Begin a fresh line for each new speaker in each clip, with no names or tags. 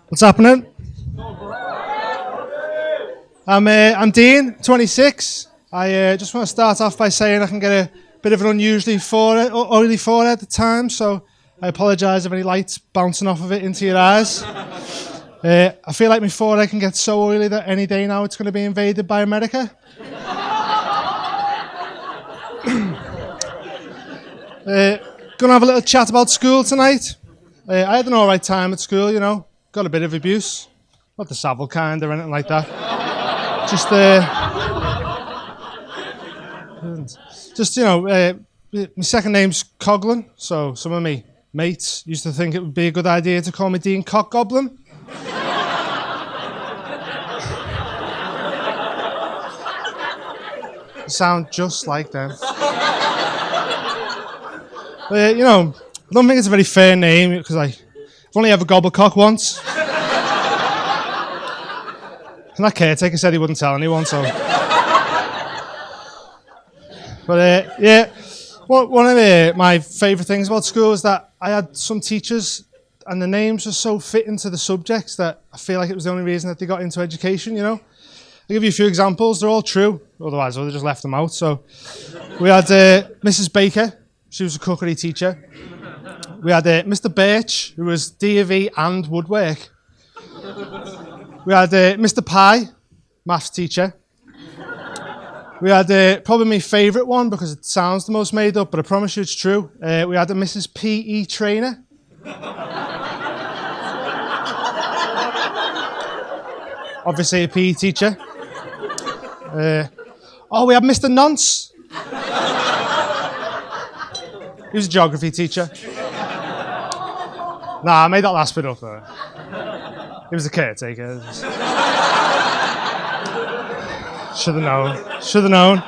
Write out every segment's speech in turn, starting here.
What's happening? I'm Dean, 26. I just want to start off by saying I can get a bit of an unusually oily forehead at times, so I apologise if any light's bouncing off of it into your eyes. I feel like my forehead can get so oily that any day now it's going to be invaded by America. Going to have a little chat about school tonight. I had an alright time at school, you know. Got a bit of abuse. Not the Savile kind or anything like that. Just, you know, my second name's Coughlin, so some of me mates used to think it would be a good idea to call me Dean Cockgoblin. Sound just like them. You know, I don't think it's a very fair name because I've only ever gobbled cock once. And that caretaker said he wouldn't tell anyone, so. But yeah, one of my favourite things about school is that I had some teachers and the names are so fit into the subjects that I feel like it was the only reason that they got into education, you know. I'll give you a few examples, they're all true, otherwise I would have just left them out. So we had Mrs. Baker, she was a cookery teacher. We had Mr. Birch, who was D of E and woodwork. We had Mr. Pye, maths teacher. We had probably my favourite one because it sounds the most made up, but I promise you it's true. We had a Mrs. PE trainer. Obviously a PE teacher. We had Mr. Nonce. He was a geography teacher. Nah, I made that last bit up though. He was a caretaker. Should have known.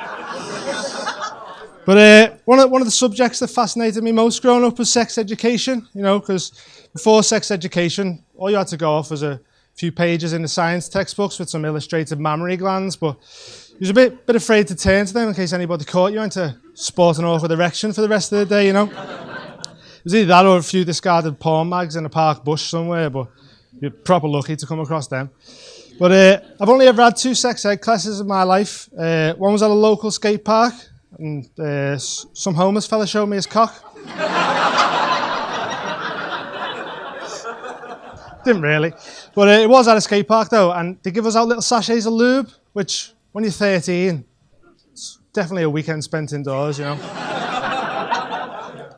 But one of the subjects that fascinated me most growing up was sex education, you know, because before sex education, all you had to go off was a few pages in the science textbooks with some illustrated mammary glands, but he was a bit afraid to turn to them in case anybody caught you into sport an awkward erection for the rest of the day, you know. It was either that or a few discarded porn mags in a park bush somewhere, but you're proper lucky to come across them. But I've only ever had 2 sex ed classes in my life. One was at a local skate park, and some homeless fella showed me his cock. Didn't really. But it was at a skate park though, and they give us out little sachets of lube, which when you're 13, it's definitely a weekend spent indoors, you know.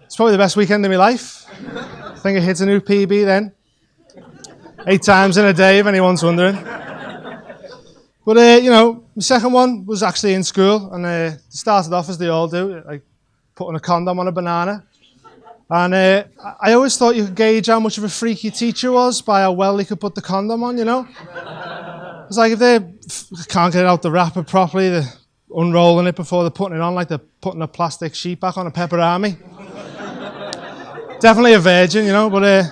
It's probably the best weekend of my life. I think I hit a new PB then. 8 times in a day, if anyone's wondering. But, you know, my second one was actually in school, and started off as they all do, like putting a condom on a banana. And I always thought you could gauge how much of a freak your teacher was by how well he could put the condom on, you know? It's like if they can't get it out the wrapper properly, they're unrolling it before they're putting it on, like they're putting a plastic sheet back on a pepperami. Definitely a virgin, you know, but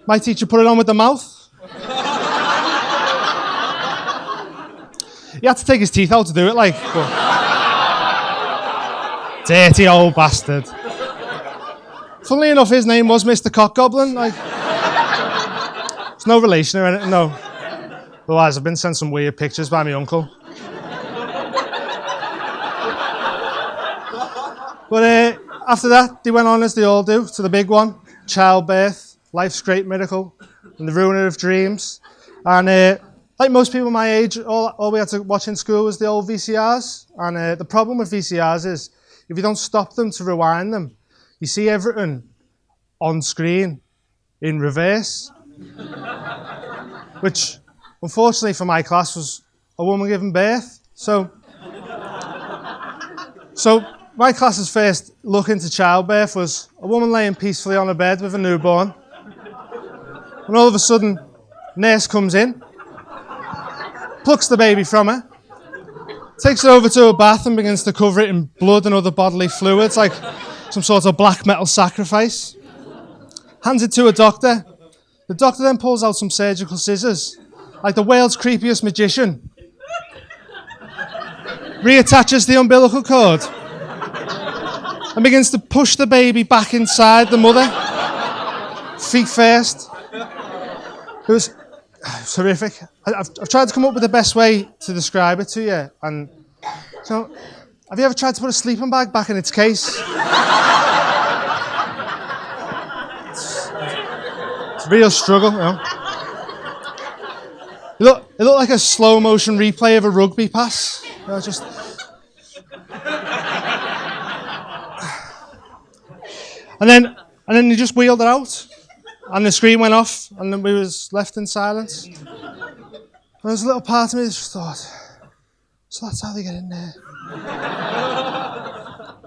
my teacher put it on with the mouth. He had to take his teeth out to do it, like. But dirty old bastard. Funnily enough, his name was Mr. Cockgoblin, like. It's no relation or anything, no. Otherwise, I've been sent some weird pictures by my uncle. But after that, they went on, as they all do, to the big one. Childbirth, life's great miracle, and the ruiner of dreams. And like most people my age, all we had to watch in school was the old VCRs. And the problem with VCRs is, if you don't stop them to rewind them, you see everything on screen in reverse. Which, unfortunately for my class, was a woman giving birth. So my class's first look into childbirth was a woman laying peacefully on a bed with a newborn. And all of a sudden, nurse comes in, plucks the baby from her, takes it over to a bath and begins to cover it in blood and other bodily fluids, like some sort of black metal sacrifice. Hands it to a doctor. The doctor then pulls out some surgical scissors, like the world's creepiest magician. Reattaches the umbilical cord and begins to push the baby back inside the mother, feet first. It was horrific. I've tried to come up with the best way to describe it to you. And so, have you ever tried to put a sleeping bag back in its case? It's a real struggle, you know. It looked like a slow motion replay of a rugby pass. You know, just. And then you just wheeled it out, and the screen went off, and then we was left in silence. And there was a little part of me that just thought, so that's how they get in there.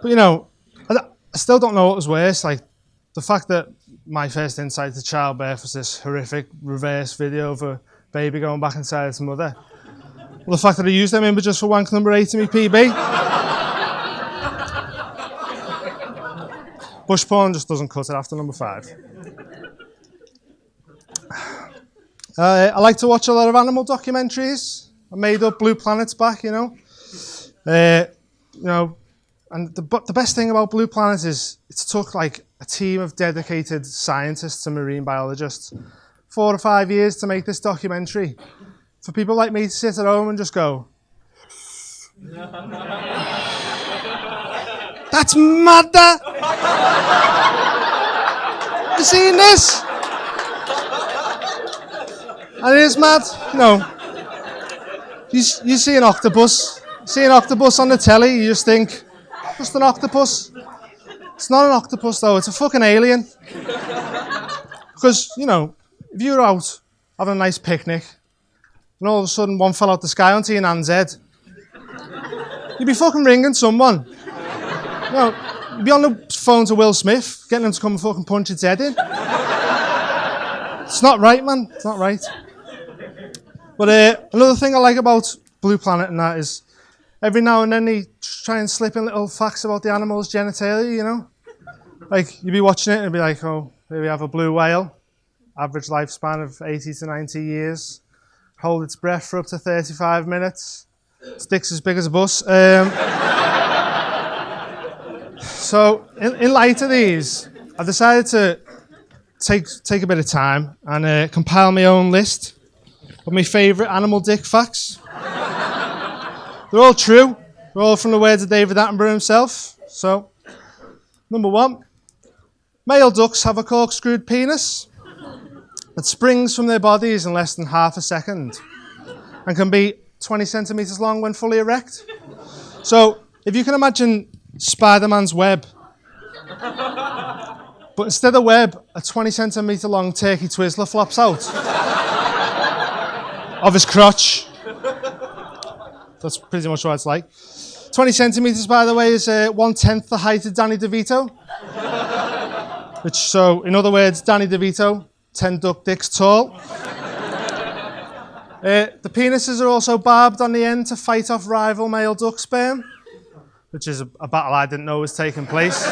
But you know, I still don't know what was worse, like the fact that my first insight to childbirth was this horrific reverse video of a baby going back inside its mother. Well, the fact that I used them images for wank number 8 in my PB. Bush porn just doesn't cut it after number 5. I like to watch a lot of animal documentaries. I made up Blue Planet's back, you know. And the best thing about Blue Planet is it took like a team of dedicated scientists and marine biologists 4 or 5 years to make this documentary. For people like me to sit at home and just go, that's mad, that! You seen this? And it is mad, you know. You see an octopus. You see an octopus on the telly, you just think, just an octopus. It's not an octopus though, it's a fucking alien. Because, you know, if you were out having a nice picnic and all of a sudden one fell out the sky onto your nan's head, you'd be fucking ringing someone. You know, you'd be on the phone to Will Smith, getting him to come and fucking punch its head in. It's not right, man. It's not right. But another thing I like about Blue Planet and that is every now and then they try and slip in little facts about the animal's genitalia, you know? Like, you'd be watching it and it'd be like, oh, here we have a blue whale, average lifespan of 80 to 90 years, hold its breath for up to 35 minutes, sticks as big as a bus. So, in light of these, I've decided to take a bit of time and compile my own list of my favourite animal dick facts. They're all true. They're all from the words of David Attenborough himself. So, number 1, male ducks have a corkscrewed penis that springs from their bodies in less than half a second and can be 20 centimetres long when fully erect. So, if you can imagine Spider-Man's web, but instead of web, a 20 centimetre long turkey Twizzler flops out of his crotch. That's pretty much what it's like. 20 centimetres, by the way, is 1/10 the height of Danny DeVito. Which, so, in other words, Danny DeVito, 10 duck dicks tall. The penises are also barbed on the end to fight off rival male duck sperm, which is a battle I didn't know was taking place.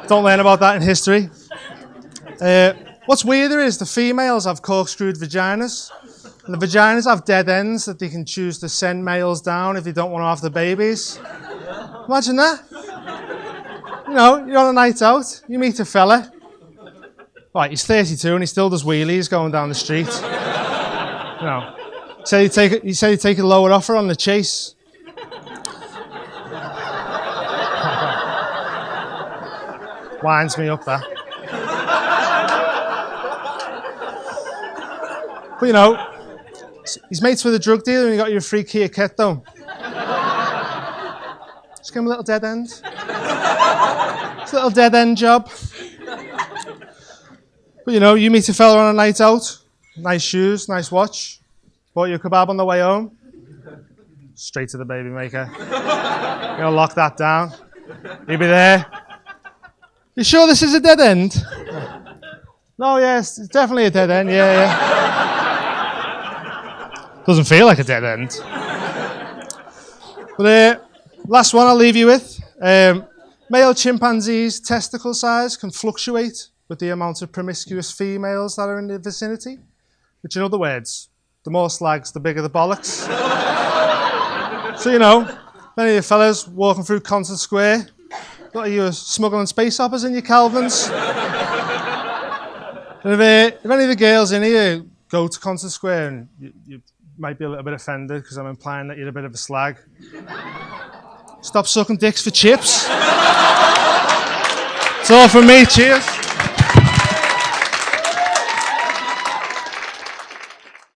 Don't learn about that in history. What's weirder is the females have corkscrewed vaginas, and the vaginas have dead ends that they can choose to send males down if they don't want to have the babies. Imagine that. You know, you're on a night out, you meet a fella. Right, he's 32 and he still does wheelies going down the street. You know, he said he'd take a lower offer on the chase. Winds me up, that. But you know, he's mates with a drug dealer and he got you a free Kia Keto. Just give him a little dead end. It's a little dead end job. But you know, you meet a fella on a night out, nice shoes, nice watch, bought you a kebab on the way home, straight to the baby maker. You're gonna lock that down. He'll be there. You sure this is a dead end? No, yes, it's definitely a dead end, yeah. Doesn't feel like a dead end. But last one I'll leave you with. Male chimpanzees' testicle size can fluctuate with the amount of promiscuous females that are in the vicinity. Which, in other words, the more slags, the bigger the bollocks. So, you know, many of you fellas walking through Concert Square, got you smuggling space hoppers in your Calvins. If any of the girls in here go to Concert Square and you might be a little bit offended because I'm implying that you're a bit of a slag, stop sucking dicks for chips. It's all from me, cheers.